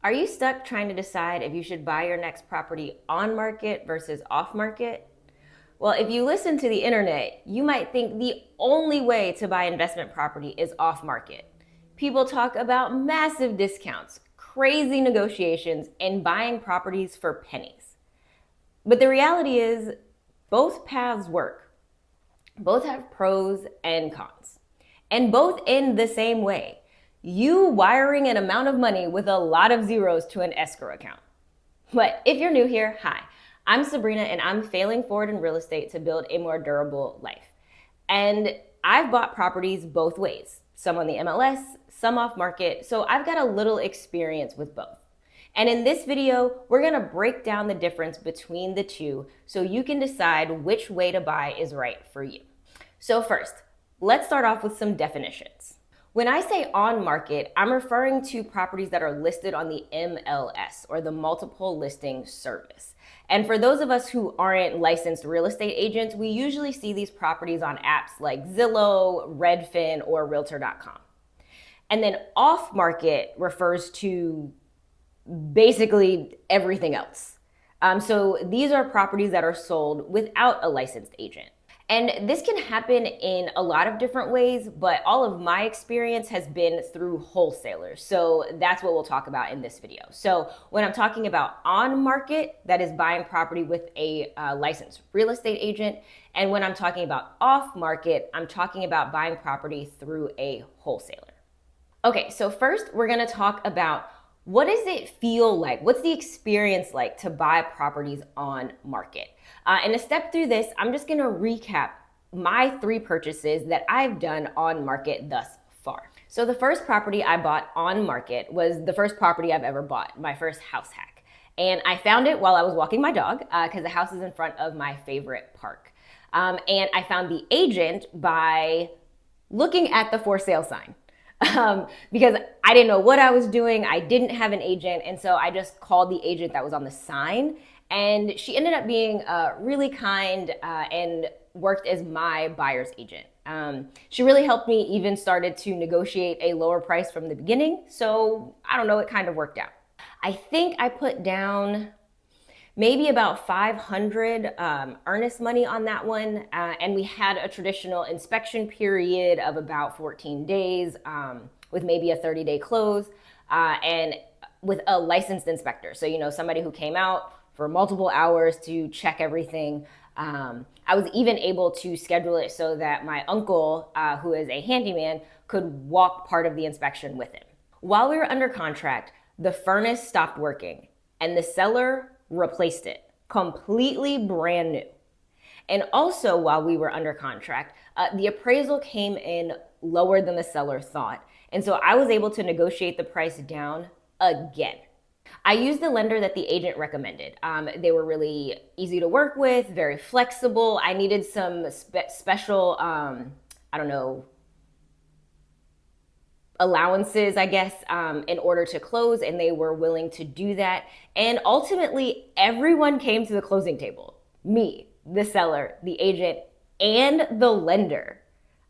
Are you stuck trying to decide if you should buy your next property on market versus off market? Well, if you listen to the internet, you might think the only way to buy investment property is off market. People talk about massive discounts, crazy negotiations, and buying properties for pennies. But the reality is, both paths work. Both have pros and cons, and both end the same way: you wiring an amount of money with a lot of zeros to an escrow account. But if you're new here, hi, I'm Sabrina, and I'm failing forward in real estate to build a more durable life. And I've bought properties both ways, some on the MLS, some off market, so I've got a little experience with both. And in this video, we're gonna break down the difference between the two so you can decide which way to buy is right for you. So first, let's start off with some definitions. When I say on market, I'm referring to properties that are listed on the MLS, or the multiple listing service. And for those of us who aren't licensed real estate agents, we usually see these properties on apps like Zillow, Redfin, or Realtor.com. And then off market refers to basically everything else. So these are properties that are sold without a licensed agent. And this can happen in a lot of different ways, but all of my experience has been through wholesalers. So that's what we'll talk about in this video. So when I'm talking about on market, that is buying property with a licensed real estate agent. And when I'm talking about off market, I'm talking about buying property through a wholesaler. Okay, so first we're gonna talk about, what does it feel like? What's the experience like to buy properties on market? And to step through this, I'm just gonna recap my 3 purchases that I've done on market thus far. So the first property I bought on market was the first property I've ever bought, my first house hack. And I found it while I was walking my dog because the house is in front of my favorite park. And I found the agent by looking at the for sale sign. Because I didn't know what I was doing. I didn't have an agent. And so I just called the agent that was on the sign. And she ended up being really kind and worked as my buyer's agent. She really helped me, even started to negotiate a lower price from the beginning. So I don't know, it kind of worked out. I think I put down maybe about 500 earnest money on that one. And we had a traditional inspection period of about 14 days with maybe a 30-day close and with a licensed inspector. So, somebody who came out for multiple hours to check everything. I was even able to schedule it so that my uncle, who is a handyman, could walk part of the inspection with him. While we were under contract, the furnace stopped working and the seller replaced it, completely brand new. And also, while we were under contract, the appraisal came in lower than the seller thought. And so I was able to negotiate the price down again. I used the lender that the agent recommended. They were really easy to work with, very flexible. I needed some special, allowances, I guess, in order to close, and they were willing to do that. And ultimately, everyone came to the closing table: me, the seller, the agent, and the lender.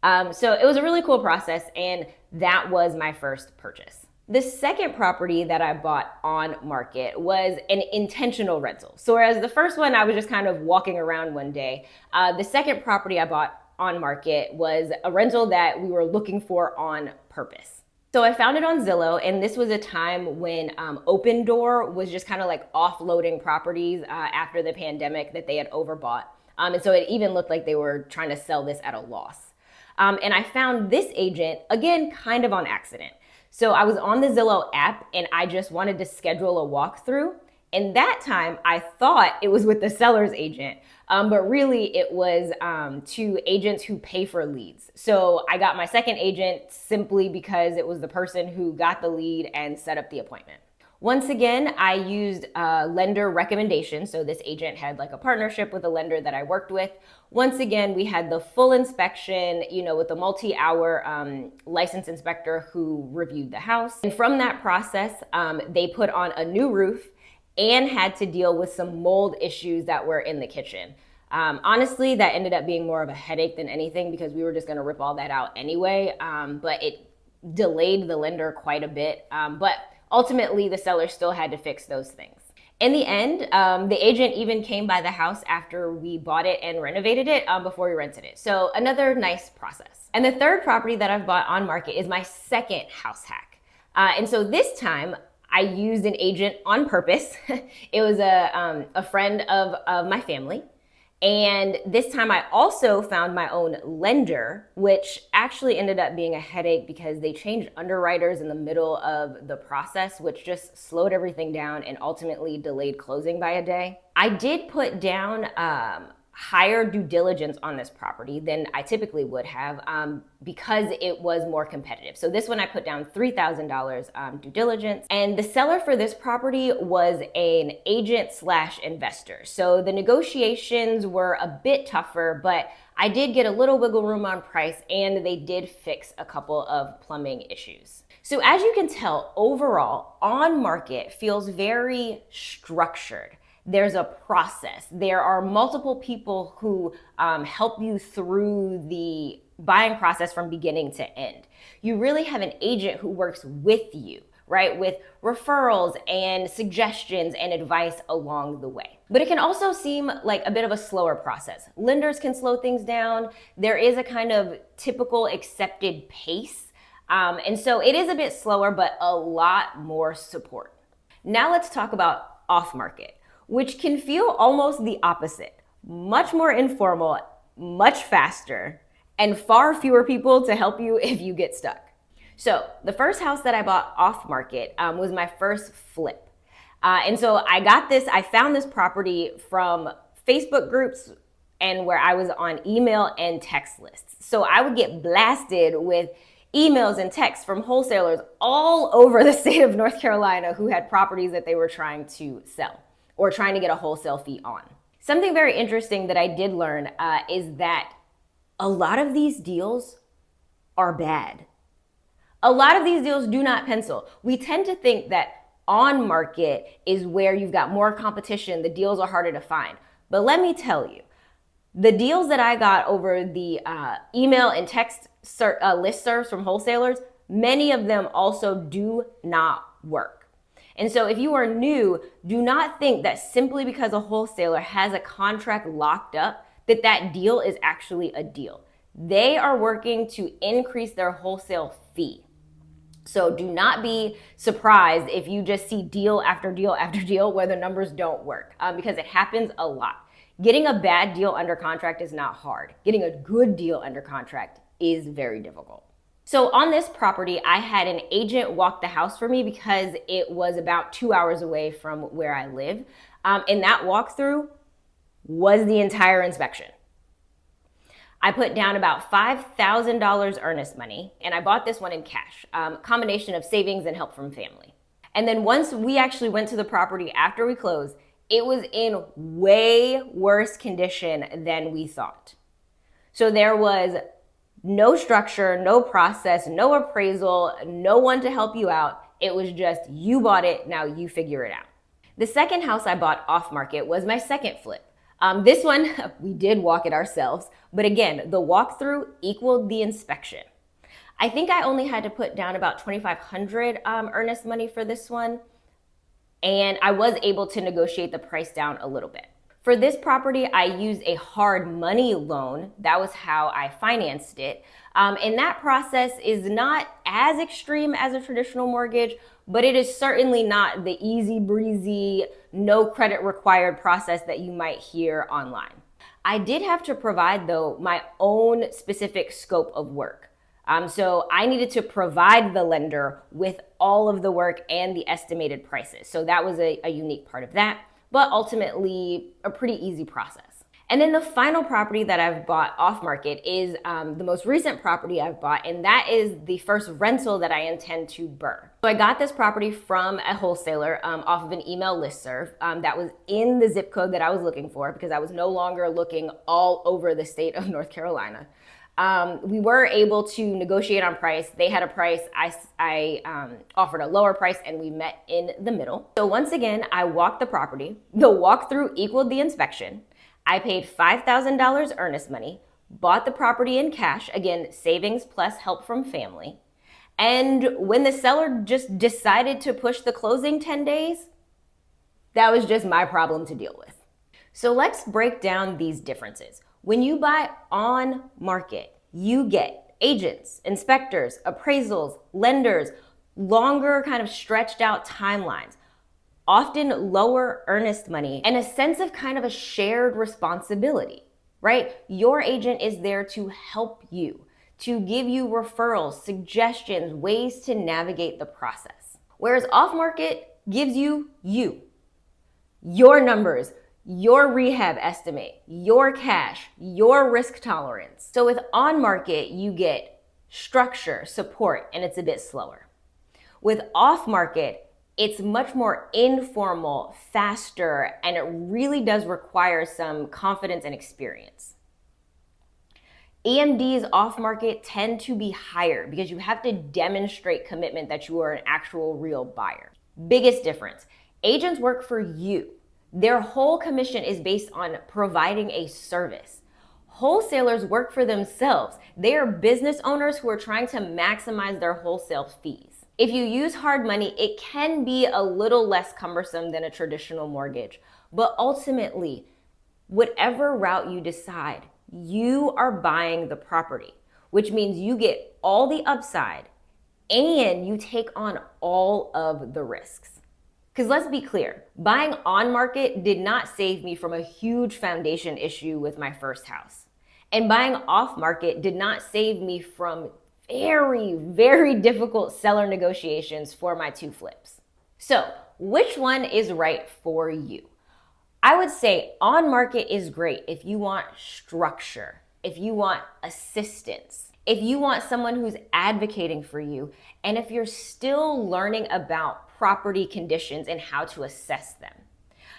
So it was a really cool process, and that was my first purchase. The second property that I bought on market was an intentional rental. So whereas the first one, I was just kind of walking around one day, the second property I bought on market was a rental that we were looking for on purpose. So I found it on Zillow, and this was a time when Open Door was just kind of like offloading properties after the pandemic that they had overbought. And so it even looked like they were trying to sell this at a loss. And I found this agent, again, kind of on accident. So I was on the Zillow app and I just wanted to schedule a walkthrough. And that time I thought it was with the seller's agent, but really it was to agents who pay for leads. So I got my second agent simply because it was the person who got the lead and set up the appointment. Once again, I used lender recommendations. So this agent had like a partnership with a lender that I worked with. Once again, we had the full inspection, with a multi-hour licensed inspector who reviewed the house. And from that process, they put on a new roof and had to deal with some mold issues that were in the kitchen. Honestly, that ended up being more of a headache than anything because we were just gonna rip all that out anyway, but it delayed the lender quite a bit. But Ultimately, the seller still had to fix those things. In the end, the agent even came by the house after we bought it and renovated it before we rented it. So another nice process. And the third property that I've bought on market is my second house hack. And so this time I used an agent on purpose. It was a friend of my family. And this time I also found my own lender, which actually ended up being a headache because they changed underwriters in the middle of the process, which just slowed everything down and ultimately delayed closing by a day. I did put down higher due diligence on this property than I typically would have because it was more competitive. So this one I put down $3,000 due diligence, and the seller for this property was an agent / investor. So the negotiations were a bit tougher, but I did get a little wiggle room on price, and they did fix a couple of plumbing issues. So as you can tell, overall, on market feels very structured. There's a process. There are multiple people who help you through the buying process from beginning to end. You really have an agent who works with you, right? With referrals and suggestions and advice along the way. But it can also seem like a bit of a slower process. Lenders can slow things down. There is a kind of typical accepted pace. And so it is a bit slower, but a lot more support. Now let's talk about off market, which can feel almost the opposite. Much more informal, much faster, and far fewer people to help you if you get stuck. So the first house that I bought off market was my first flip. And so I found this property from Facebook groups and where I was on email and text lists. So I would get blasted with emails and texts from wholesalers all over the state of North Carolina who had properties that they were trying to sell or trying to get a wholesale fee on. Something very interesting that I did learn is that a lot of these deals are bad. A lot of these deals do not pencil. We tend to think that on market is where you've got more competition, the deals are harder to find. But let me tell you, the deals that I got over the email and text listservs from wholesalers, many of them also do not work. And so if you are new, do not think that simply because a wholesaler has a contract locked up, that deal is actually a deal. They are working to increase their wholesale fee. So do not be surprised if you just see deal after deal after deal where the numbers don't work, because it happens a lot. Getting a bad deal under contract is not hard. Getting a good deal under contract is very difficult. So on this property, I had an agent walk the house for me because it was about 2 hours away from where I live. And that walkthrough was the entire inspection. I put down about $5,000 earnest money, and I bought this one in cash, combination of savings and help from family. And then once we actually went to the property after we closed, it was in way worse condition than we thought. So there was no structure, no process, no appraisal, no one to help you out. It was just, you bought it, now you figure it out. The second house I bought off market was my second flip. This one, we did walk it ourselves, but again, the walkthrough equaled the inspection. I think I only had to put down about $2,500 earnest money for this one, and I was able to negotiate the price down a little bit. For this property, I used a hard money loan. That was how I financed it. And that process is not as extreme as a traditional mortgage, but it is certainly not the easy breezy, no credit required process that you might hear online. I did have to provide, though, my own specific scope of work. So I needed to provide the lender with all of the work and the estimated prices. So that was a unique part of that, but ultimately a pretty easy process. And then the final property that I've bought off market is the most recent property I've bought, and that is the first rental that I intend to burr. So I got this property from a wholesaler off of an email listserv that was in the zip code that I was looking for because I was no longer looking all over the state of North Carolina. We were able to negotiate on price. They had a price, I offered a lower price, and we met in the middle. So once again, I walked the property. The walkthrough equaled the inspection. I paid $5,000 earnest money, bought the property in cash, again, savings plus help from family. And when the seller just decided to push the closing 10 days, that was just my problem to deal with. So let's break down these differences. When you buy on market, you get agents, inspectors, appraisals, lenders, longer kind of stretched out timelines, often lower earnest money, and a sense of kind of a shared responsibility, right? Your agent is there to help you, to give you referrals, suggestions, ways to navigate the process. Whereas off market gives you your numbers, your rehab estimate, your cash, your risk tolerance. So with on market, you get structure, support, and it's a bit slower. With off market, it's much more informal, faster, and it really does require some confidence and experience. EMDs off market tend to be higher because you have to demonstrate commitment that you are an actual real buyer. Biggest difference, agents work for you. Their whole commission is based on providing a service. Wholesalers work for themselves. They are business owners who are trying to maximize their wholesale fees. If you use hard money, it can be a little less cumbersome than a traditional mortgage. But ultimately, whatever route you decide, you are buying the property, which means you get all the upside and you take on all of the risks. Because let's be clear, buying on market did not save me from a huge foundation issue with my first house. And buying off market did not save me from very, very difficult seller negotiations for my 2 flips. So which one is right for you? I would say on market is great if you want structure, if you want assistance, if you want someone who's advocating for you, and if you're still learning about property conditions and how to assess them.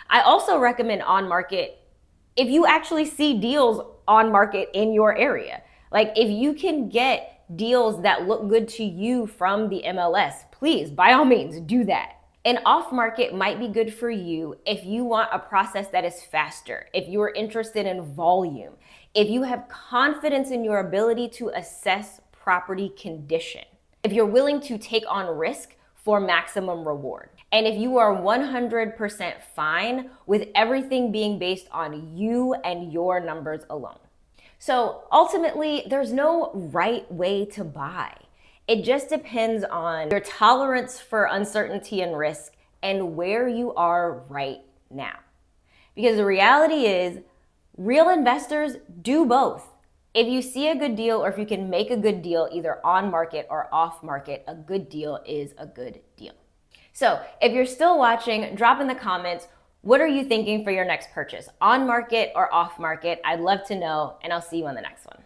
I also recommend on market if you actually see deals on market in your area. Like if you can get deals that look good to you from the MLS, please, by all means, do that. And off market might be good for you if you want a process that is faster, if you are interested in volume, if you have confidence in your ability to assess property condition, if you're willing to take on risk for maximum reward. And if you are 100% fine with everything being based on you and your numbers alone. So ultimately, there's no right way to buy. It just depends on your tolerance for uncertainty and risk and where you are right now. Because the reality is, real investors do both. If you see a good deal or if you can make a good deal either on market or off market, a good deal is a good deal. So if you're still watching, drop in the comments, what are you thinking for your next purchase? On market or off market? I'd love to know, and I'll see you on the next one.